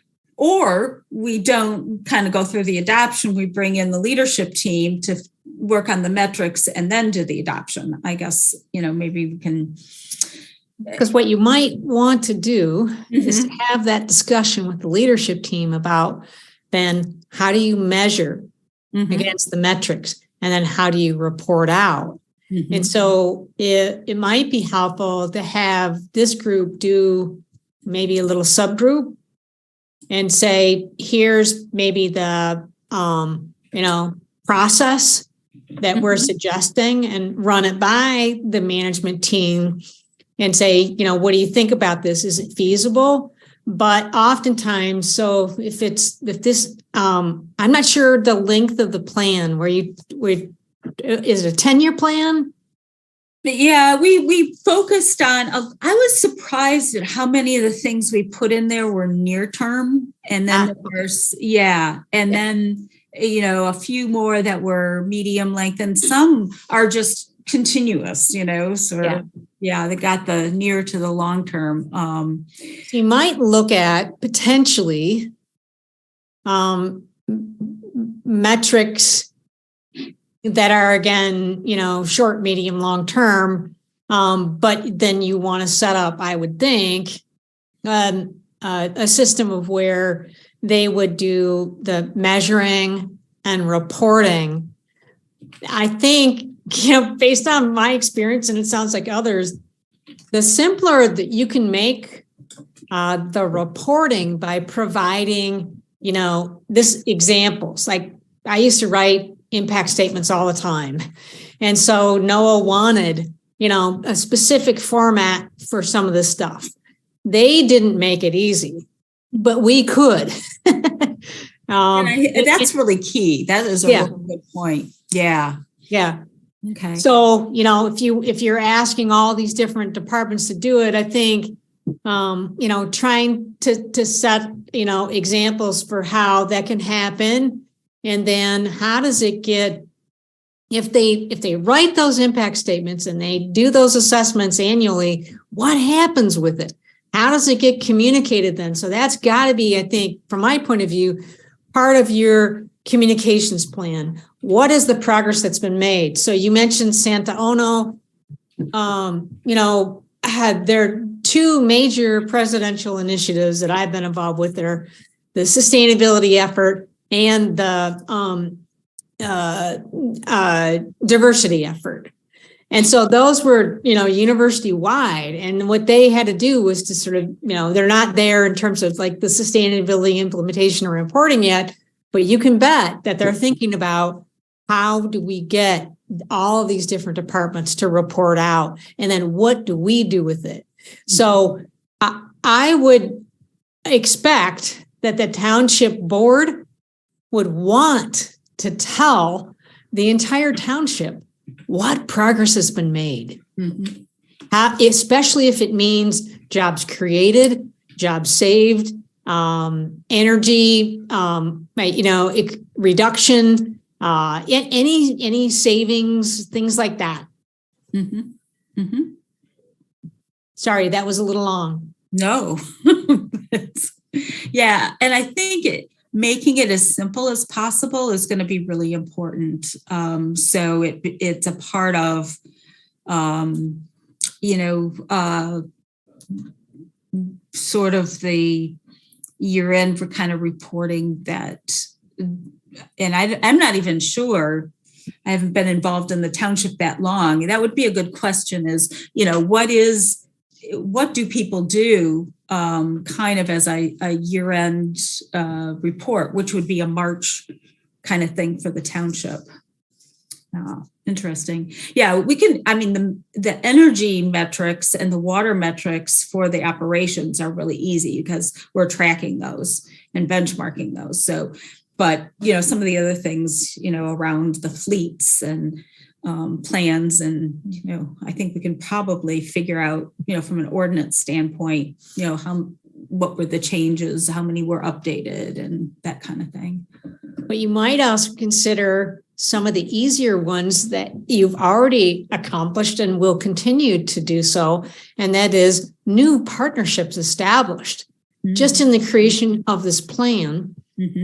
we don't kind of go through the adoption. We bring in the leadership team to work on the metrics and then do the adoption. I guess, maybe we can. Because what you might want to do is have that discussion with the leadership team about then how do you measure against the metrics, and then how do you report out? And so it might be helpful to have this group do maybe a little subgroup and say, here's maybe the, process that we're suggesting, and run it by the management team and say, what do you think about this? Is it feasible? But oftentimes, so if this, I'm not sure the length of the plan is it a 10-year plan? Yeah, we focused on, I was surprised at how many of the things we put in there were near term. And then there's, and then, a few more that were medium length, and some are just continuous, they got the near to the long term. You might look at potentially metrics that are, again, short, medium, long term. But then you want to set up, I would think, a system of where they would do the measuring and reporting. I think, based on my experience, and it sounds like others, the simpler that you can make the reporting by providing, this examples. Like I used to write impact statements all the time. And so NOAA wanted, a specific format for some of this stuff. They didn't make it easy, but we could. That's really key. That is a really good point. Yeah. Yeah. Okay. So, if you're asking all these different departments to do it, I think, trying to set, examples for how that can happen. And then how does it get, if they write those impact statements and they do those assessments annually, what happens with it? How does it get communicated then? So that's got to be, I think, from my point of view, part of your communications plan. What is the progress that's been made? So you mentioned Santa Ono, had their two major presidential initiatives that I've been involved with. They're the sustainability effort and the diversity effort. And so those were, university wide. And what they had to do was to sort of, they're not there in terms of like the sustainability implementation or reporting yet, but you can bet that they're thinking about how do we get all of these different departments to report out? And then what do we do with it? So I would expect that the township board would want to tell the entire township what progress has been made, especially if it means jobs created, jobs saved, energy, reduction, any savings, things like that. Sorry, that was a little long. No. Yeah. And I think making it as simple as possible is going to be really important. So it's a part of, sort of the year-end kind of reporting that, and I'm not even sure, I haven't been involved in the township that long. That would be a good question is, what do people do kind of as a year-end report, which would be a March kind of thing for the township. Interesting. Yeah, we can, the energy metrics and the water metrics for the operations are really easy because we're tracking those and benchmarking those. So, but, some of the other things, around the fleets and plans and, I think we can probably figure out, from an ordinance standpoint, what were the changes, how many were updated and that kind of thing. But you might also consider some of the easier ones that you've already accomplished and will continue to do so. And that is new partnerships established just in the creation of this plan.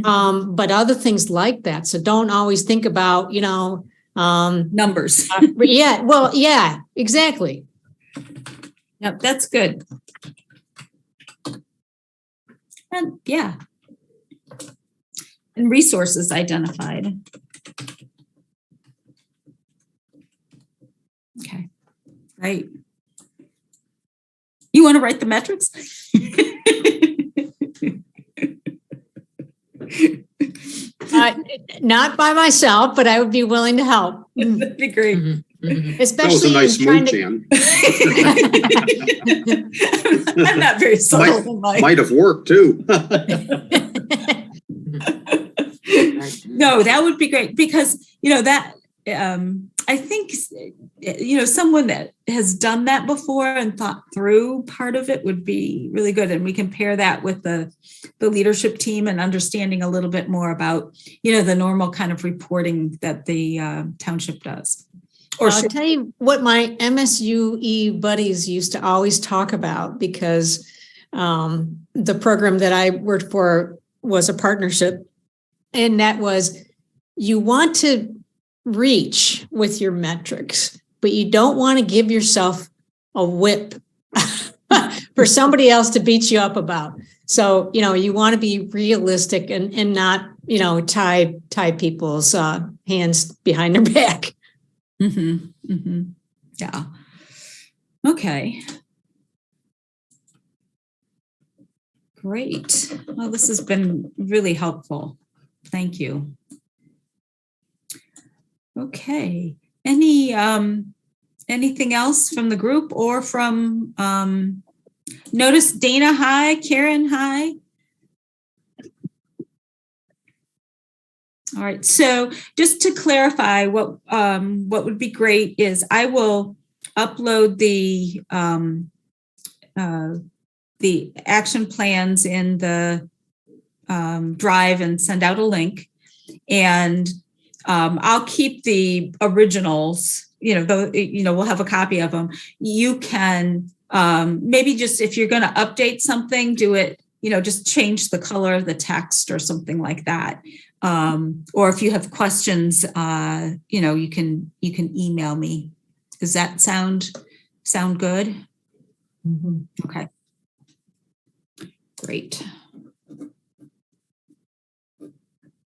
But other things like that. So don't always think about, Numbers. Yeah, well, yeah, exactly. Yep, that's good. And yeah. And resources identified. Okay, great. You want to write the metrics? Not by myself, but I would be willing to help. That'd be great. That was Especially a nice in trying move, to. Jan. I'm not very subtle in my. Might have worked too. No, that would be great because, that I think, someone that has done that before and thought through part of it would be really good. And we can pair that with the leadership team and understanding a little bit more about, the normal kind of reporting that the township does. Or I'll tell you what my MSUE buddies used to always talk about, because the program that I worked for was a partnership. And that was, you want to reach with your metrics, but you don't want to give yourself a whip for somebody else to beat you up about. So, you want to be realistic and not, tie people's hands behind their back. Mm-hmm. Mm-hmm. Yeah. Okay. Great. Well, this has been really helpful. Thank you. Okay. Anything else from the group or from, notice Dana, hi, Karen, hi. All right. So just to clarify, what would be great is I will upload the action plans in the Drive and send out a link. And I'll keep the originals, we'll have a copy of them. You can maybe just, if you're going to update something, do it, just change the color of the text or something like that. Or if you have questions, you can email me. Does that sound good? Mm-hmm. Okay. Great.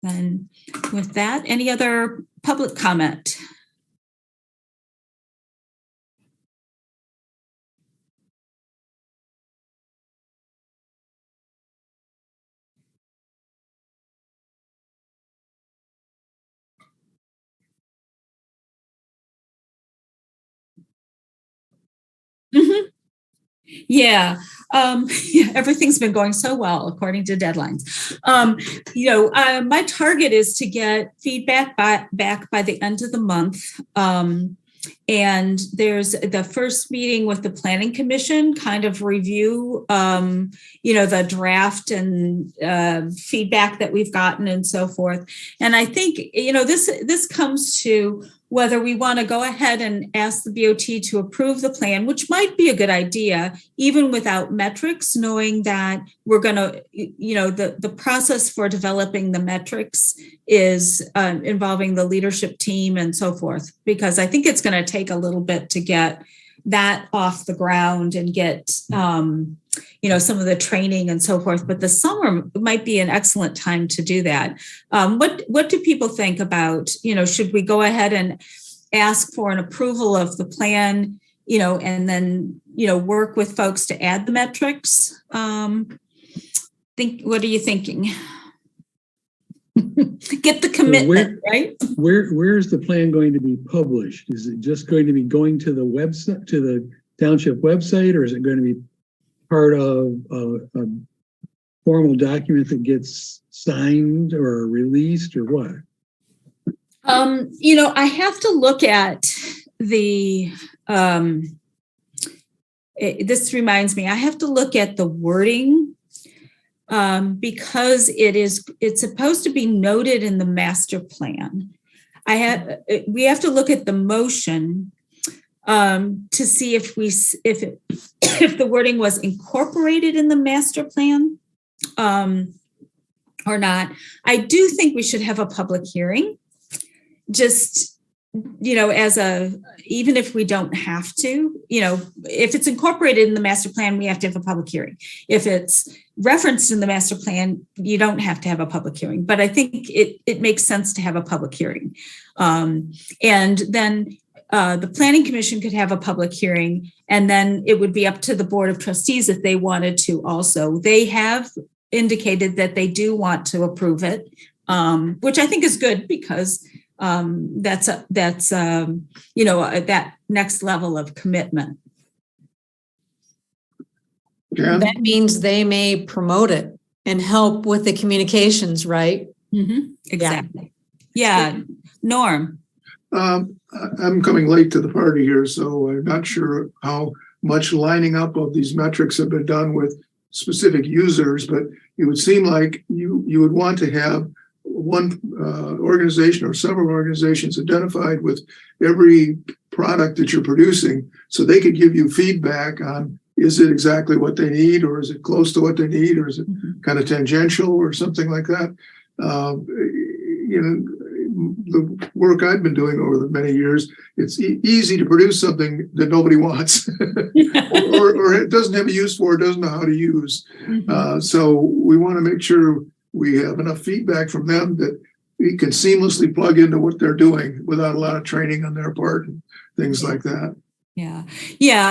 And with that, any other public comment? Mm-hmm. Yeah. Everything's been going so well according to deadlines. My target is to get feedback back by the end of the month. And there's the first meeting with the Planning Commission, kind of review, the draft and feedback that we've gotten and so forth. And I think, this comes to whether we want to go ahead and ask the BOT to approve the plan, which might be a good idea, even without metrics, knowing that we're going to, the process for developing the metrics is involving the leadership team and so forth, because I think it's going to take a little bit to get that off the ground and get, some of the training and so forth. But the summer might be an excellent time to do that. What do people think about, should we go ahead and ask for an approval of the plan, and then, work with folks to add the metrics? What are you thinking? Get the commitment, right? Where's the plan going to be published? Is it just going to be going to the website, to the township website, or is it going to be part of a formal document that gets signed or released, or what? I have to look at the, this reminds me, I have to look at the wording, because it's supposed to be noted in the master plan. We have to look at the motion to see if the wording was incorporated in the master plan or not. I do think we should have a public hearing, just even if we don't have to, if it's incorporated in the master plan, we have to have a public hearing. If it's referenced in the master plan, you don't have to have a public hearing. But I think it makes sense to have a public hearing. And then the planning commission could have a public hearing, and then it would be up to the board of trustees if they wanted to also. They have indicated that they do want to approve it, which I think is good, because that's that next level of commitment. Jan? That means they may promote it and help with the communications, right? Mm-hmm. Exactly. Yeah. Norm. I'm coming late to the party here, so I'm not sure how much lining up of these metrics have been done with specific users, but it would seem like you would want to have one organization or several organizations identified with every product that you're producing, so they could give you feedback on, is it exactly what they need, or is it close to what they need, or is it kind of tangential or something like that. The work I've been doing over the many years, it's easy to produce something that nobody wants or it doesn't have a use for, doesn't know how to use. So we want to make sure we have enough feedback from them that we can seamlessly plug into what they're doing without a lot of training on their part and things like that. Yeah.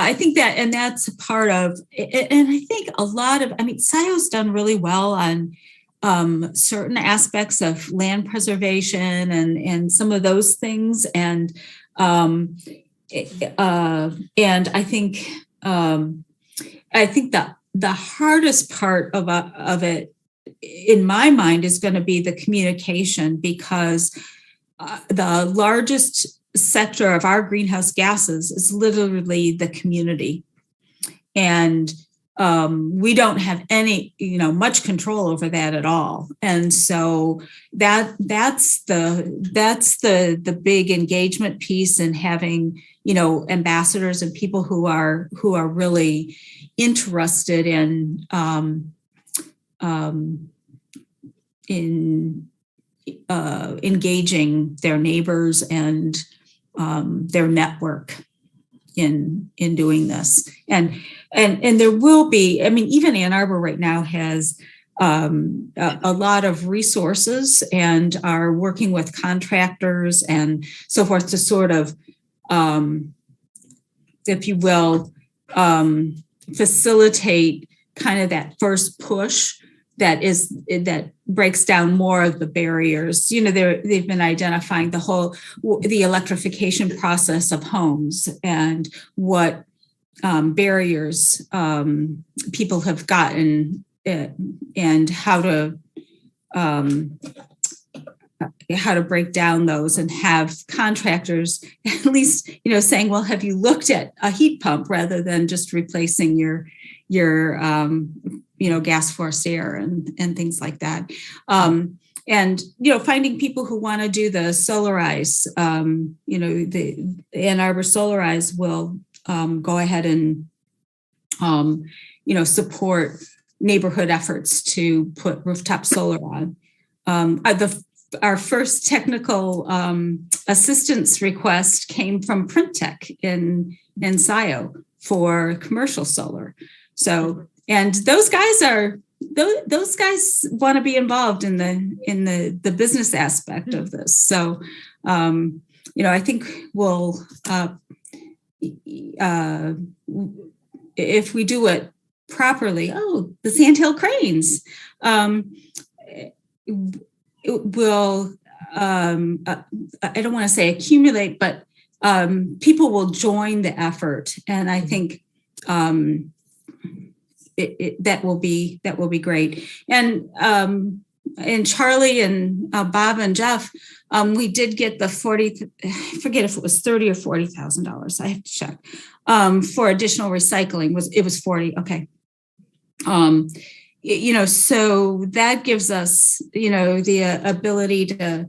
I think that, and that's part of, and I think a lot of, Scio's done really well on certain aspects of land preservation and some of those things. And I think that the hardest part of it, in my mind, is going to be the communication, because the largest sector of our greenhouse gases is literally the community. And we don't have any, much control over that at all. And so that's the big engagement piece, and having, ambassadors and people who are really interested in engaging their neighbors and their network in doing this. And there will be, even Ann Arbor right now has a lot of resources and are working with contractors and so forth to sort of, if you will, facilitate kind of that first push that breaks down more of the barriers. They've been identifying the electrification process of homes and what barriers people have gotten, and how to break down those, and have contractors at least, saying, well, have you looked at a heat pump rather than just replacing your gas forced air and things like that. And, finding people who want to do the Solarize, the Ann Arbor Solarize will go ahead and, support neighborhood efforts to put rooftop solar on. Our first technical assistance request came from Print Tech in Scio for commercial solar. So, and those guys want to be involved in the business aspect of this. So, I think we'll, if we do it properly, the Sandhill cranes, it will, I don't want to say accumulate, but people will join the effort. And I think that will be great. And Charlie and Bob and Jeff, we did get the I forget if it was $30,000 or $40,000. I have to check for additional recycling. It was 40? Okay. So that gives us, the ability to,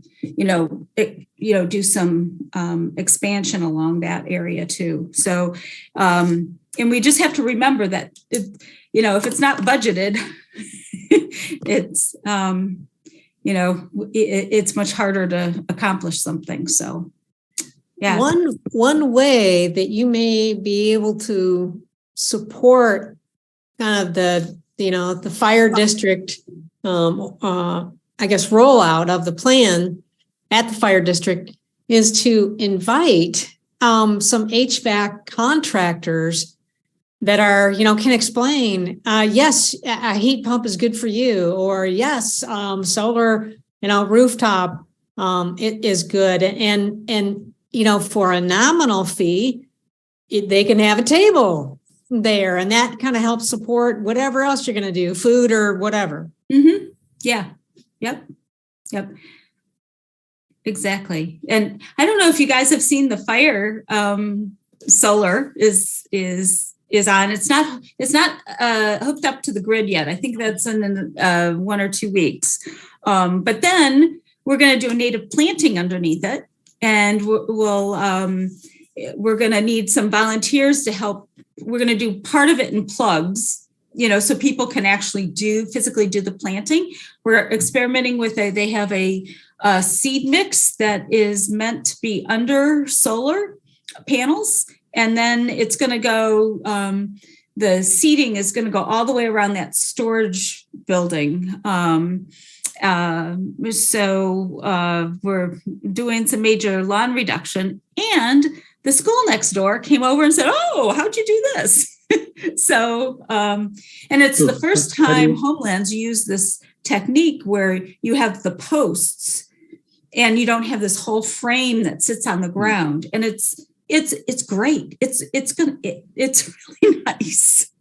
do some expansion along that area too. So, and we just have to remember that, if it's not budgeted, it's, it's much harder to accomplish something. So, Yeah. One way that you may be able to support kind of the fire district, I guess, rollout of the plan at the fire district is to invite some HVAC contractors that are, can explain, yes, a heat pump is good for you, or yes, solar, rooftop, it is good. And, for a nominal fee, they can have a table there, and that kind of helps support whatever else you're going to do, food or whatever. Mm-hmm. Yeah. Yep. Exactly. And I don't know if you guys have seen the fire solar is on. It's not hooked up to the grid yet. I think that's in 1 or 2 weeks. But then we're going to do a native planting underneath it, and we're going to need some volunteers to help. We're going to do part of it in plugs, so people can actually physically do the planting. We're experimenting with they have a seed mix that is meant to be under solar panels. And then it's going to go, the seeding is going to go all the way around that storage building. So we're doing some major lawn reduction, and the school next door came over and said, "Oh, how'd you do this?" So, and it's the first time Homelands use this technique where you have the posts and you don't have this whole frame that sits on the ground. And it's great. It's really nice.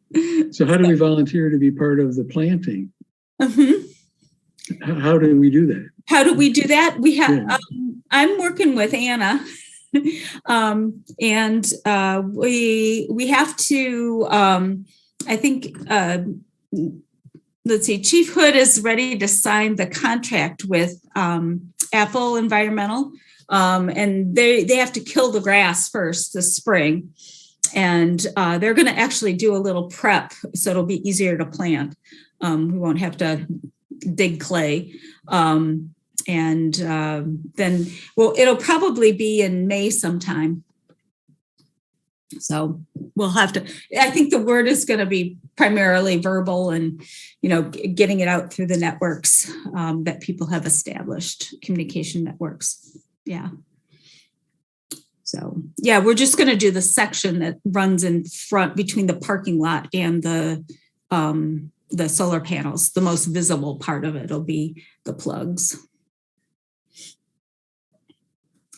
So how do we volunteer to be part of the planting? Mm-hmm. How do we do that? How do we do that? We have, I'm working with Anna. And we have to, I think, let's see, Chief Hood is ready to sign the contract with Apple Environmental. And they have to kill the grass first this spring. And they're going to actually do a little prep, so it'll be easier to plant. We won't have to dig clay. And then, it'll probably be in May sometime. So we'll have to, I think the word is going to be primarily verbal and, getting it out through the networks that people have established, communication networks. Yeah. So, we're just going to do the section that runs in front between the parking lot and the solar panels. The most visible part of it will be the plugs.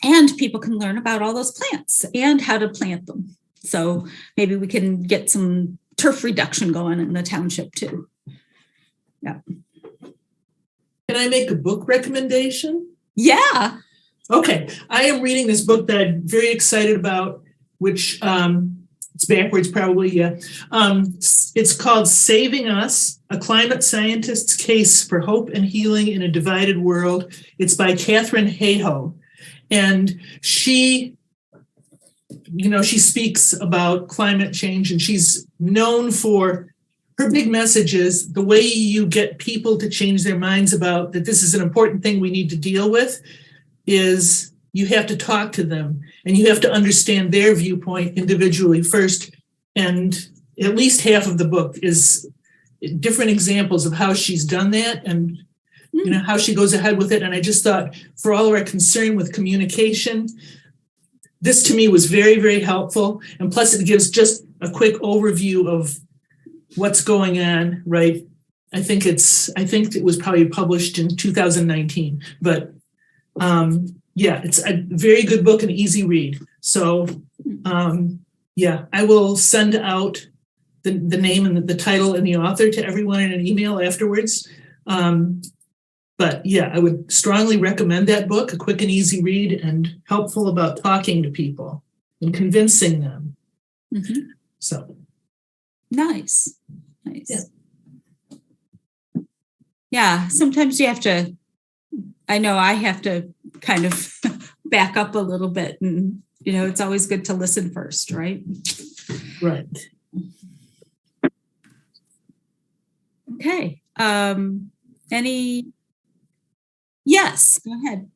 And people can learn about all those plants and how to plant them. So maybe we can get some turf reduction going in the township too. Yeah. Can I make a book recommendation? Yeah. Okay. I am reading this book that I'm very excited about, which it's backwards probably, yeah. It's called Saving Us, A Climate Scientist's Case for Hope and Healing in a Divided World. It's by Catherine Hayhoe. And she speaks about climate change, and she's known for her big messages. The way you get people to change their minds about that this is an important thing we need to deal with is you have to talk to them and you have to understand their viewpoint individually first. And at least half of the book is different examples of how she's done that and how she goes ahead with it. And I just thought, for all of our concern with communication, this to me was very, very helpful. And plus it gives just a quick overview of what's going on, right? I think it was probably published in 2019, but it's a very good book and easy read. So I will send out the name and the title and the author to everyone in an email afterwards. But I would strongly recommend that book, a quick and easy read and helpful about talking to people and convincing them. Mm-hmm. So. Nice. Yeah. Sometimes you have to, I know I have to kind of back up a little bit and, it's always good to listen first, right? Right. Okay. Yes, go ahead.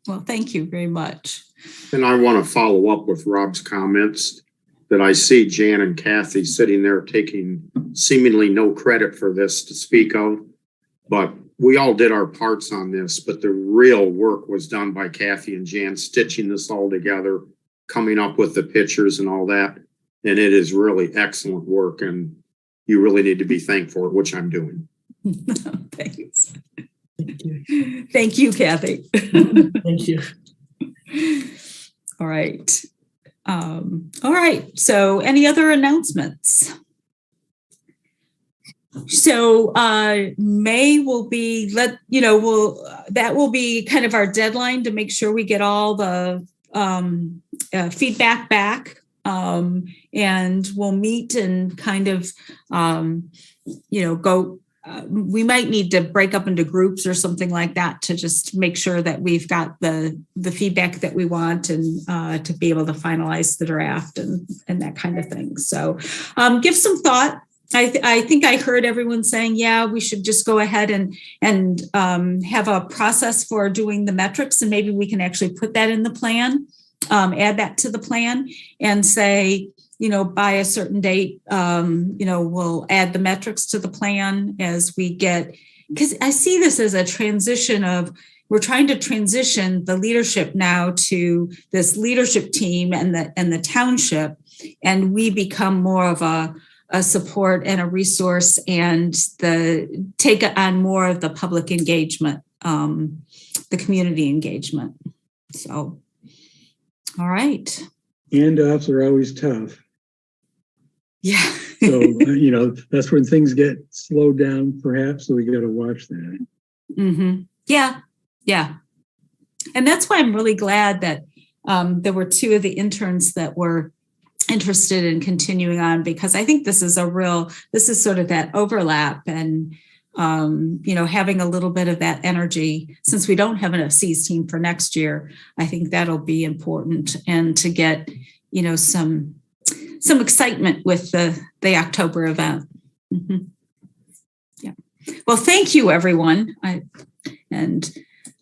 Well, thank you very much. And I want to follow up with Rob's comments that I see Jan and Kathy sitting there taking seemingly no credit for this to speak of, but we all did our parts on this, but the real work was done by Kathy and Jan, stitching this all together, coming up with the pictures and all that. And it is really excellent work, and you really need to be thanked for it, which I'm doing. Thanks. Thank you. Thank you, Kathy. Thank you. All right. All right. So any other announcements? So May will be that will be kind of our deadline to make sure we get all the feedback back, and we'll meet and kind of go. We might need to break up into groups or something like that to just make sure that we've got the feedback that we want, and to be able to finalize the draft and that kind of thing. So give some thought. I think I heard everyone saying, yeah, we should just go ahead and have a process for doing the metrics, and maybe we can actually put that in the plan, add that to the plan, and say, by a certain date, we'll add the metrics to the plan as we get, because I see this as a transition we're trying to transition the leadership now to this leadership team and the township, and we become more of a support and a resource, and take on more of the public engagement, the community engagement. So, all right. Handoffs are always tough. Yeah. So, that's when things get slowed down, perhaps. So we got to watch that. Mm-hmm. Yeah. Yeah. And that's why I'm really glad that there were two of the interns that were interested in continuing on, because I think this is sort of that overlap, and, having a little bit of that energy, since we don't have an FC's team for next year, I think that'll be important, and to get, some excitement with the October event. Mm-hmm. Yeah. Well, thank you, everyone. Thank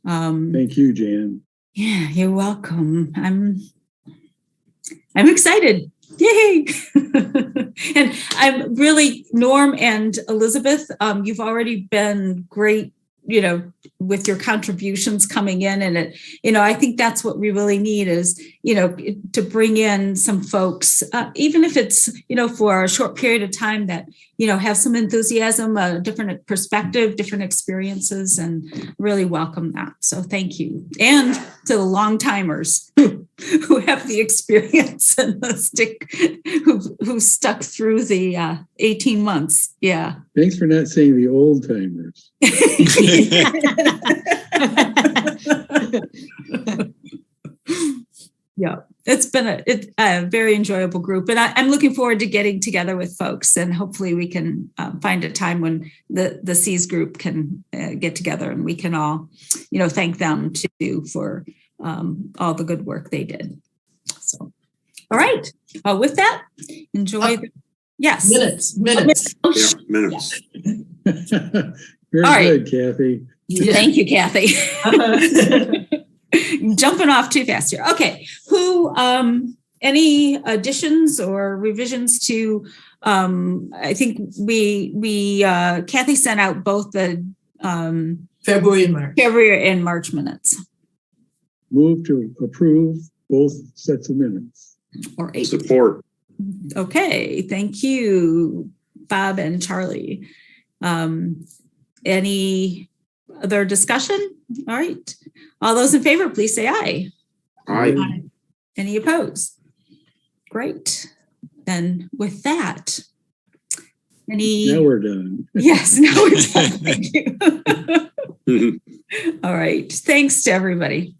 you, Jan. Yeah, you're welcome. I'm excited. Yay. And I'm really, Norm and Elizabeth, you've already been great, with your contributions coming in, and I think that's what we really need is, to bring in some folks, even if it's, for a short period of time, that, have some enthusiasm, a different perspective, different experiences, and really welcome that. So thank you. And to the long timers who have the experience and who stuck through the 18 months. Yeah. Thanks for not saying the old timers. Yeah, it's been a very enjoyable group, and I'm looking forward to getting together with folks, and hopefully we can find a time when the C's group can get together, and we can all, thank them too for all the good work they did. So, all right. With that, enjoy. Yes. Minutes. Yeah, minutes. Very all good, right. Kathy. Yeah. Thank you, Kathy. Jumping off too fast here. Okay. Any additions or revisions to, I think Kathy sent out both the February and March minutes. Move to approve both sets of minutes. Or 8. Support. Okay. Thank you, Bob and Charlie. Any other discussion? All right. All those in favor, please say aye. Aye. Any opposed? Great. Then with that, Now we're done. Yes, now we're done. Thank you. All right. Thanks to everybody.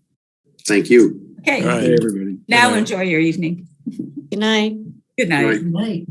Thank you. Okay. All right. Hey, everybody. Now enjoy your evening. Good night. Good night. Right. Night.